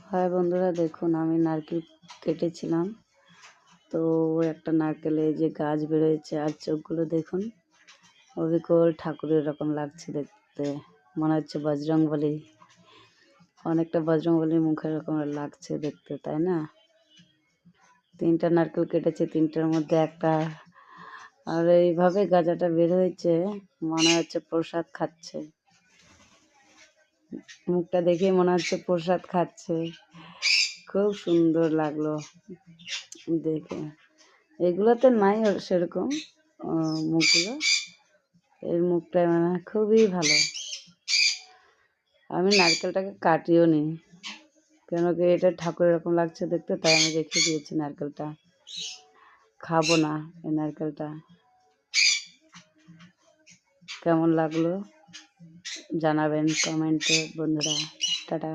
High বন্ধুরা, দেখুন আমি নারকেল কেটেছিলাম। তো একটা নারকেলে যে গাছ বেরোয়েছে আর চোখগুলো দেখুন, অবিকল ঠাকুরের রকম লাগছে দেখতে। মনে হচ্ছে বজরংবলী, অনেকটা বজরংবলীর মুখের রকম লাগছে দেখতে, তাই না? 3টা নারকেল কেটেছে, 3টার মধ্যে একটা, আর এইভাবে গাজাটা বের হয়েছে, মনে হচ্ছে প্রসাদ খাচ্ছে। মুখটা দেখে মনে হচ্ছে প্রসাদ খাচ্ছে। খুব সুন্দর লাগলো দেখে। এগুলোতে নাই সেরকম মুখগুলো, এর মুখটা মানে খুবই ভালো। আমি নারকেলটাকে কাটিও নি, কেন কি এটা ঠাকুরের এরকম লাগছে দেখতে, তাই আমি রেখে দিয়েছি নারকেলটা। খাবো না এই নারকেলটা। কেমন লাগলো জানাবেন কমেন্টে বন্ধুরা। টাটা।